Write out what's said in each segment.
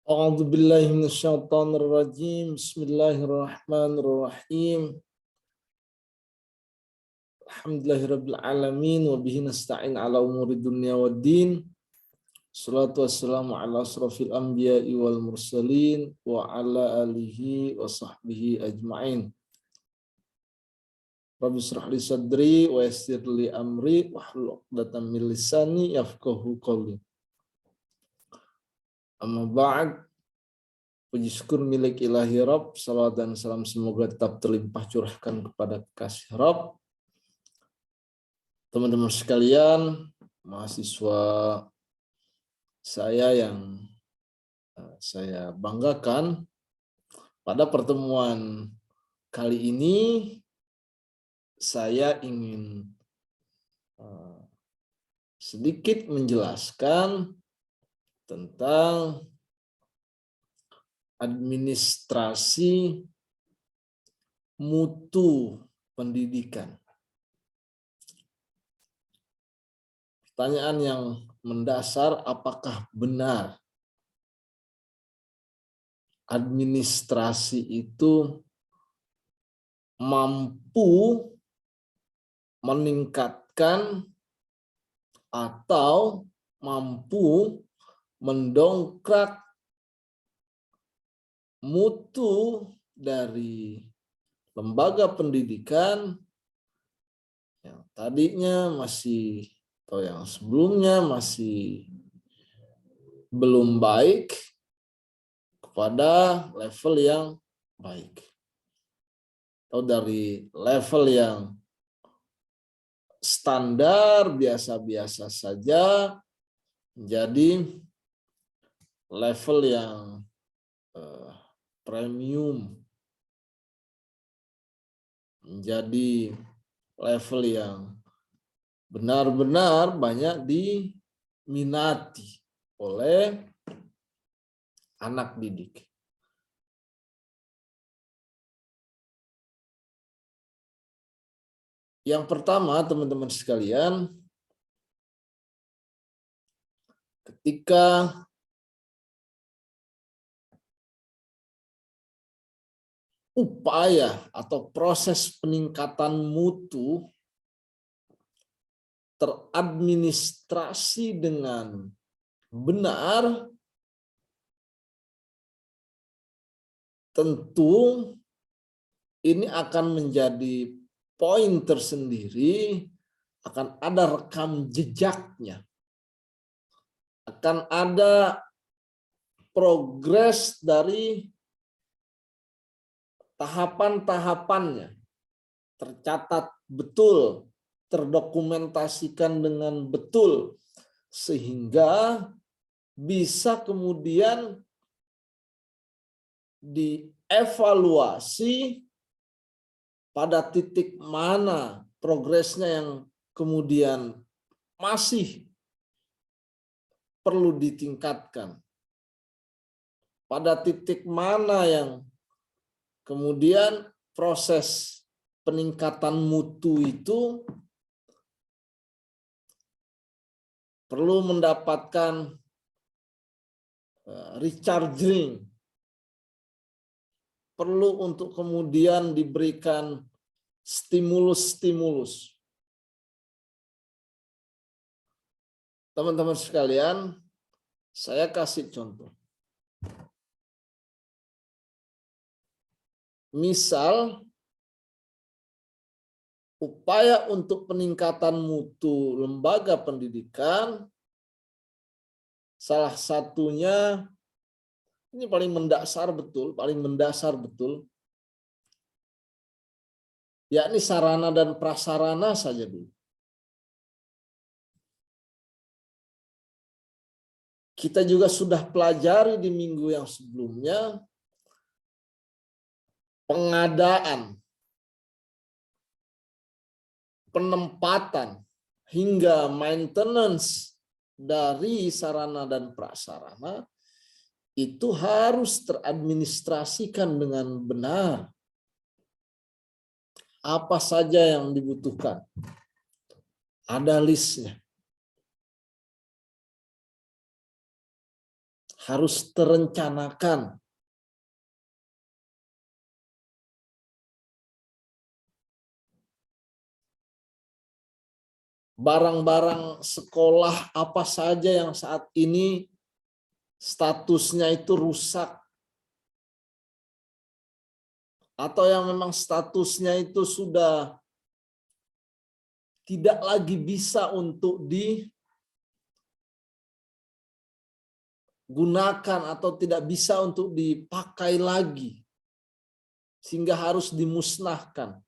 A'udzu billahi minasyaitonir rajim. Bismillahirrahmanirrahim. Alhamdulillahirabbil alamin wa bihi nasta'in ala umuri dunya waddin. Shalatu wassalamu ala asrofil anbiya'i wal mursalin wa ala alihi wa sahbihi ajma'in. Rabbi shrah li sadri wa yassir li amri wahlul 'uqdatam min lisani yafqahu qawli. Amma ba'd. Puji syukur milik ilahi Rabb, salawat dan salam semoga tetap terlimpah curahkan kepada kasih Rabb. Teman-teman sekalian, mahasiswa saya yang saya banggakan, pada pertemuan kali ini saya ingin sedikit menjelaskan tentang administrasi mutu pendidikan. Pertanyaan yang mendasar, apakah benar administrasi itu mampu meningkatkan atau mampu mendongkrak mutu dari lembaga pendidikan yang tadinya masih atau yang sebelumnya masih belum baik kepada level yang baik, atau dari level yang standar biasa-biasa saja menjadi level yang premium, menjadi level yang benar-benar banyak diminati oleh anak didik. Yang pertama, teman-teman sekalian, ketika upaya atau proses peningkatan mutu teradministrasi dengan benar, tentu ini akan menjadi poin tersendiri, akan ada rekam jejaknya, akan ada progres dari tahapan-tahapannya, tercatat betul, terdokumentasikan dengan betul, sehingga bisa kemudian dievaluasi pada titik mana progresnya yang kemudian masih perlu ditingkatkan, pada titik mana yang kemudian proses peningkatan mutu itu perlu mendapatkan recharging, perlu untuk kemudian diberikan stimulus-stimulus. Teman-teman sekalian, saya kasih contoh. Misal, upaya untuk peningkatan mutu lembaga pendidikan, salah satunya, ini paling mendasar betul, yakni sarana dan prasarana saja dulu. Kita juga sudah pelajari di minggu yang sebelumnya, pengadaan, penempatan, hingga maintenance dari sarana dan prasarana itu harus teradministrasikan dengan benar. Apa saja yang dibutuhkan? Ada listnya. harus terencanakan. Barang-barang sekolah apa saja yang saat ini statusnya itu rusak, atau yang memang statusnya itu sudah tidak lagi bisa untuk digunakan atau tidak bisa untuk dipakai lagi, sehingga harus dimusnahkan.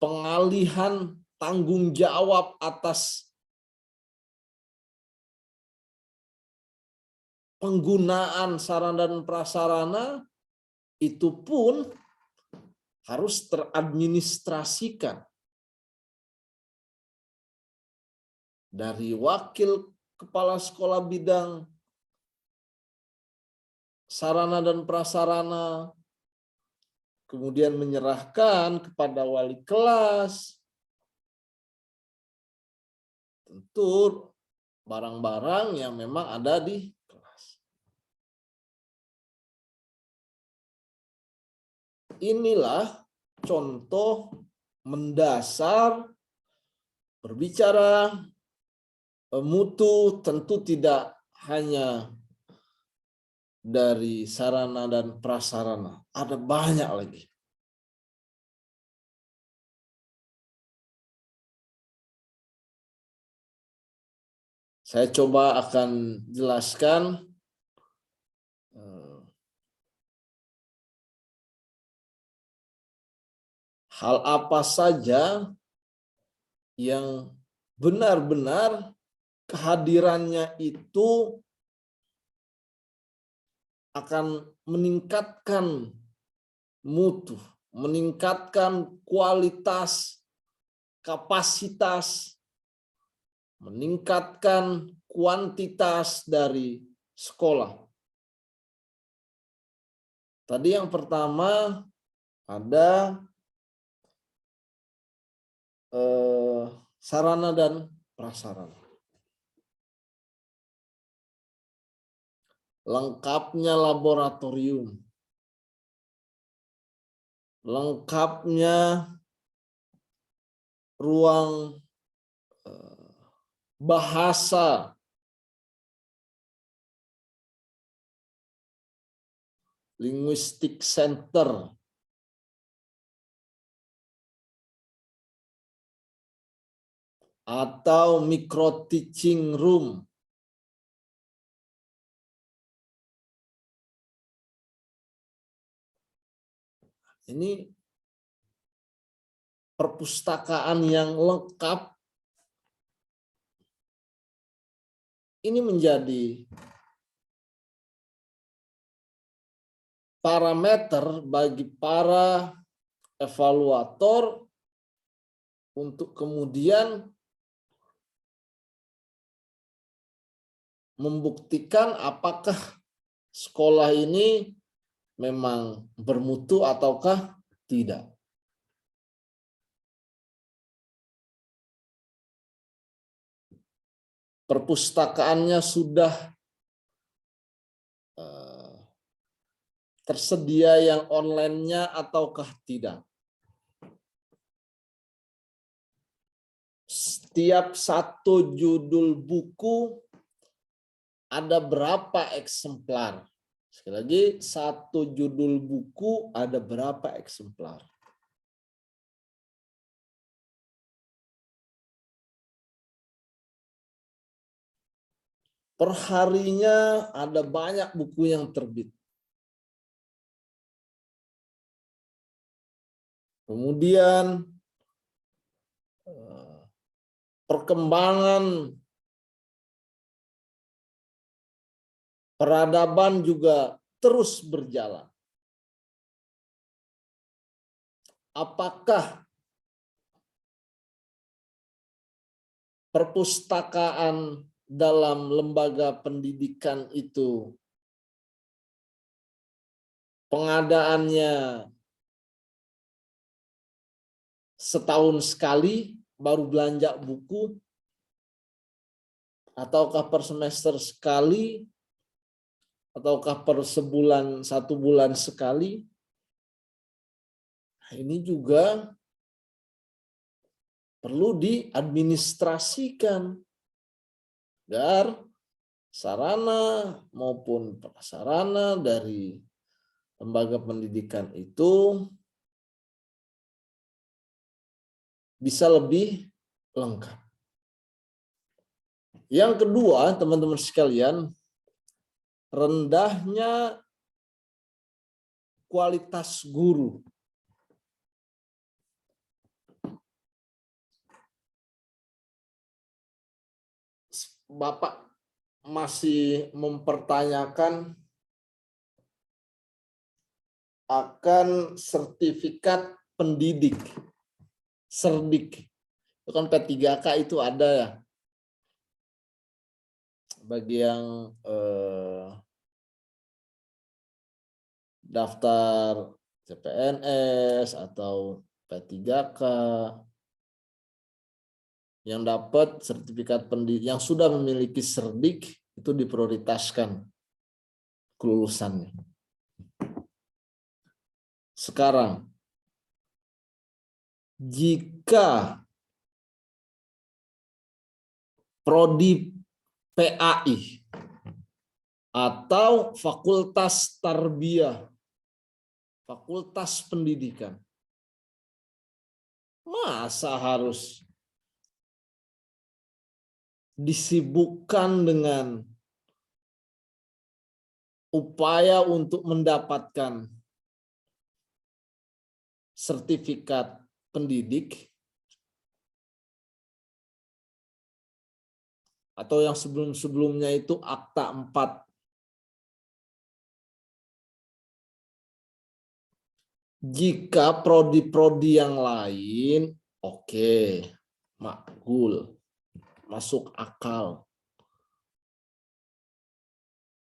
Pengalihan tanggung jawab atas penggunaan sarana dan prasarana itu pun harus teradministrasikan. Dari wakil kepala sekolah bidang sarana dan prasarana, kemudian menyerahkan kepada wali kelas, tentu barang-barang yang memang ada di kelas. Inilah contoh mendasar berbicara mutu, tentu tidak hanya dari sarana dan prasarana, ada banyak lagi. Saya coba akan jelaskan hal apa saja yang benar-benar kehadirannya itu akan meningkatkan mutu, meningkatkan kualitas, kapasitas, meningkatkan kuantitas dari sekolah. Tadi yang pertama ada sarana dan prasarana. Lengkapnya laboratorium, lengkapnya ruang bahasa, linguistic center, atau micro teaching room. Ini perpustakaan yang lengkap. Ini menjadi parameter bagi para evaluator untuk kemudian membuktikan apakah sekolah ini memang bermutu ataukah tidak. Perpustakaannya sudah tersedia yang online-nya ataukah tidak. Setiap satu judul buku ada berapa eksemplar? Sekali lagi, satu judul buku ada berapa eksemplar? Perharinya ada banyak buku yang terbit. Kemudian perkembangan peradaban juga terus berjalan. Apakah perpustakaan dalam lembaga pendidikan itu pengadaannya setahun sekali baru belanja buku, ataukah per semester sekali, ataukah per sebulan, 1 bulan sekali. Ini juga perlu diadministrasikan agar sarana maupun prasarana dari lembaga pendidikan itu bisa lebih lengkap. Yang kedua, teman-teman sekalian, rendahnya kualitas guru. Bapak masih mempertanyakan akan sertifikat pendidik, Serdik. Itu kan P3K itu ada ya. Bagi yang daftar CPNS atau P3K, yang dapat sertifikat pendidik, yang sudah memiliki Serdik, itu diprioritaskan kelulusannya. Sekarang, jika prodi PAI atau fakultas tarbiyah, fakultas pendidikan, masa harus disibukkan dengan upaya untuk mendapatkan sertifikat pendidik, atau yang sebelum-sebelumnya itu Akta 4. Jika prodi-prodi yang lain, oke, makbul, masuk akal.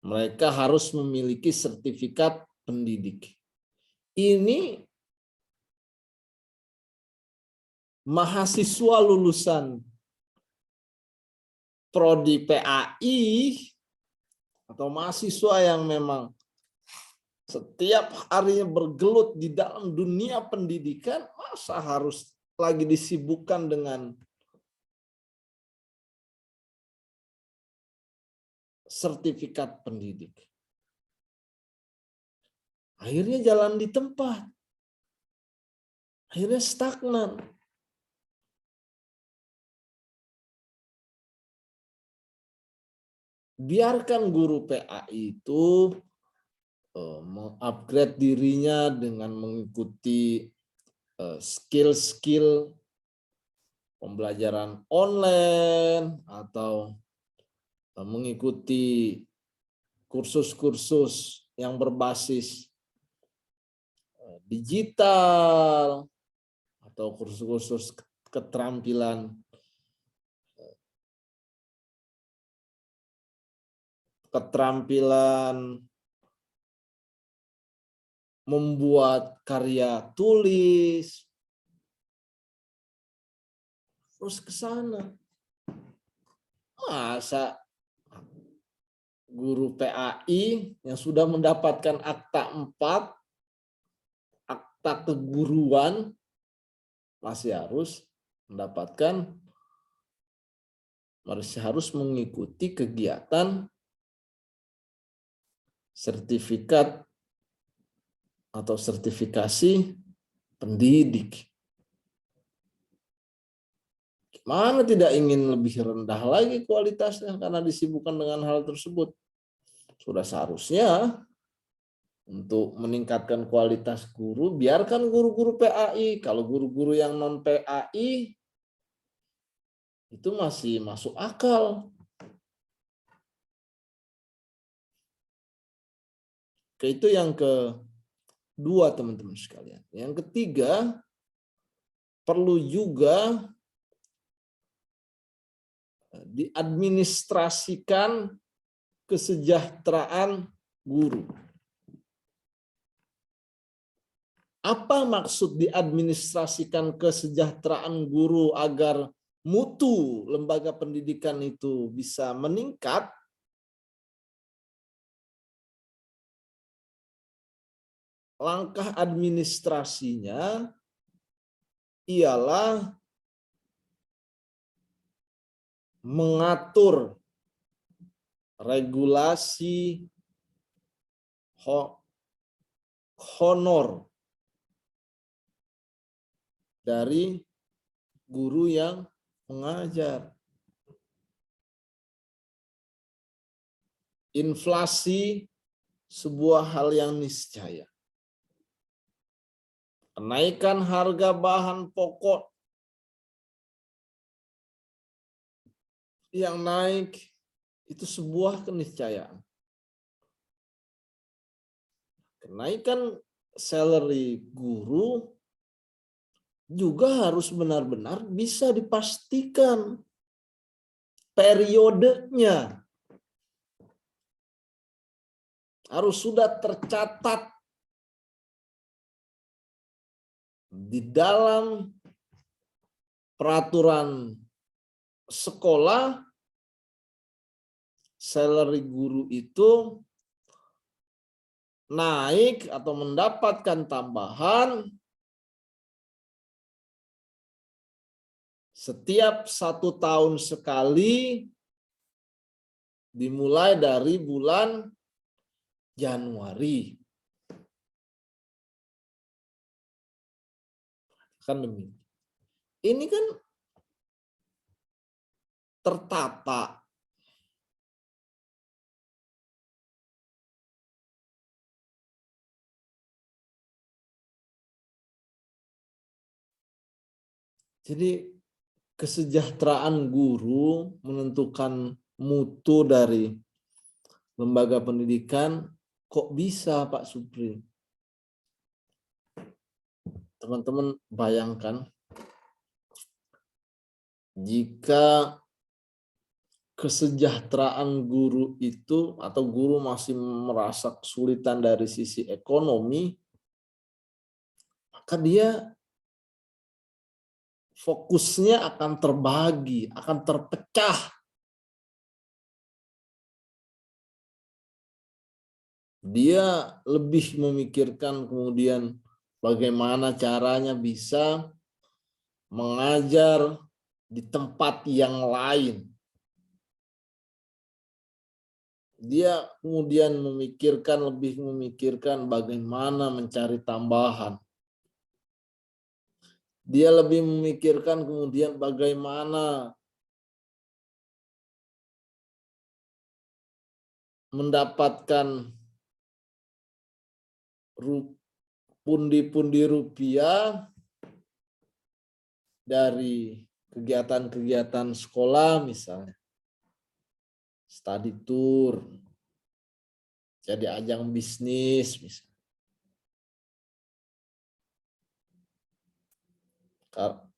Mereka harus memiliki sertifikat pendidik. Ini mahasiswa lulusan prodi PAI atau mahasiswa yang memang setiap harinya bergelut di dalam dunia pendidikan, masa harus lagi disibukkan dengan sertifikat pendidik. Akhirnya jalan di tempat. Akhirnya stagnan. Biarkan guru PAI itu mengupgrade dirinya dengan mengikuti skill-skill pembelajaran online atau mengikuti kursus-kursus yang berbasis digital atau kursus-kursus keterampilan membuat karya tulis, terus ke sana. Masa guru PAI yang sudah mendapatkan Akta 4, akta keguruan, masih harus mengikuti kegiatan sertifikat atau sertifikasi pendidik. Gimana tidak ingin lebih rendah lagi kualitasnya karena disibukkan dengan hal tersebut? Sudah seharusnya untuk meningkatkan kualitas guru, biarkan guru-guru PAI. Kalau guru-guru yang non PAI itu masih masuk akal. Itu yang kedua, teman-teman sekalian. Yang ketiga, perlu juga diadministrasikan kesejahteraan guru. Apa maksud diadministrasikan kesejahteraan guru agar mutu lembaga pendidikan itu bisa meningkat? Langkah administrasinya ialah mengatur regulasi honor dari guru yang mengajar. Inflasi sebuah hal yang niscaya. Kenaikan harga bahan pokok yang naik itu sebuah keniscayaan. Kenaikan salary guru juga harus benar-benar bisa dipastikan periodenya. Harus sudah tercatat di dalam peraturan sekolah. Salary guru itu naik atau mendapatkan tambahan setiap 1 tahun sekali, dimulai dari bulan Januari. Kan demikian. Ini kan tertata. Jadi kesejahteraan guru menentukan mutu dari lembaga pendidikan. Kok bisa, Pak Supri? Teman-teman bayangkan jika kesejahteraan guru itu atau guru masih merasa kesulitan dari sisi ekonomi, maka dia fokusnya akan terbagi, akan terpecah. Dia lebih memikirkan kemudian bagaimana caranya bisa mengajar di tempat yang lain. Dia kemudian lebih memikirkan bagaimana mencari tambahan. Dia lebih memikirkan kemudian bagaimana mendapatkan pundi-pundi rupiah dari kegiatan-kegiatan sekolah, misalnya study tour, jadi ajang bisnis misalnya.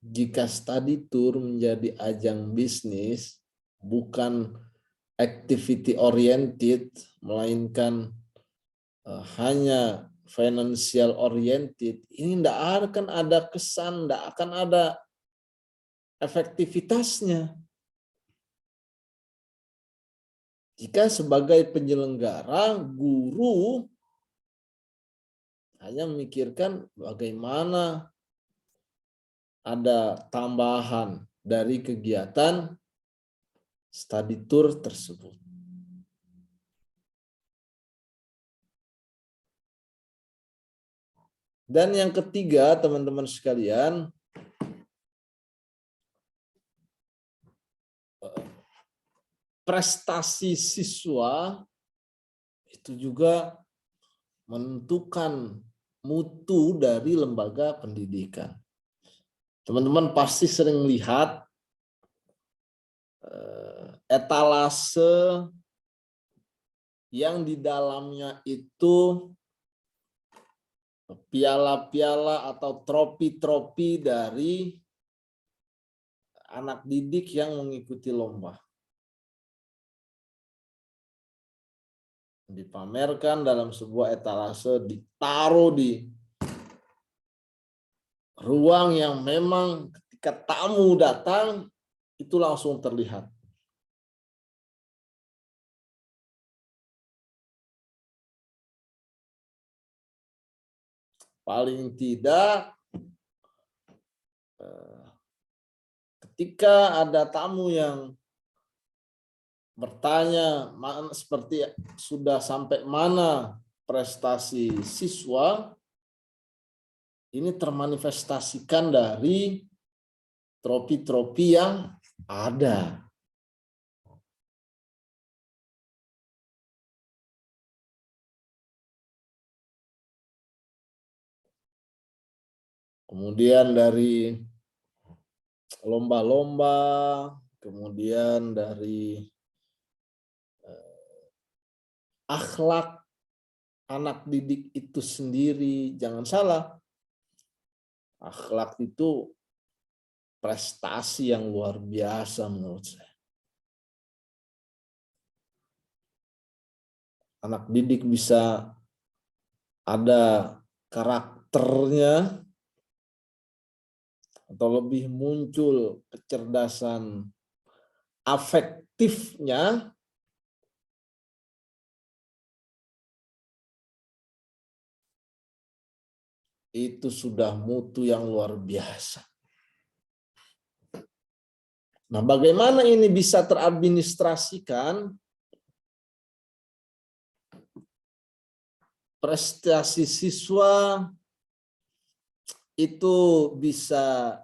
Jika study tour menjadi ajang bisnis, bukan activity oriented, melainkan hanya financial oriented, ini tidak akan ada kesan, tidak akan ada efektivitasnya. Jika sebagai penyelenggara, guru hanya memikirkan bagaimana ada tambahan dari kegiatan study tour tersebut. Dan yang ketiga, teman-teman sekalian, prestasi siswa itu juga menentukan mutu dari lembaga pendidikan. Teman-teman pasti sering lihat etalase yang di dalamnya itu piala-piala atau tropi-tropi dari anak didik yang mengikuti lomba. Dipamerkan dalam sebuah etalase, ditaruh di ruang yang memang ketika tamu datang itu langsung terlihat. Paling tidak ketika ada tamu yang bertanya seperti sudah sampai mana prestasi siswa, ini termanifestasikan dari trofi-trofi yang ada. Kemudian dari lomba-lomba, kemudian dari akhlak anak didik itu sendiri. Jangan salah, akhlak itu prestasi yang luar biasa menurut saya. Anak didik bisa ada karakternya atau lebih muncul kecerdasan afektifnya itu sudah mutu yang luar biasa. Nah, bagaimana ini bisa teradministrasikan? Prestasi siswa itu bisa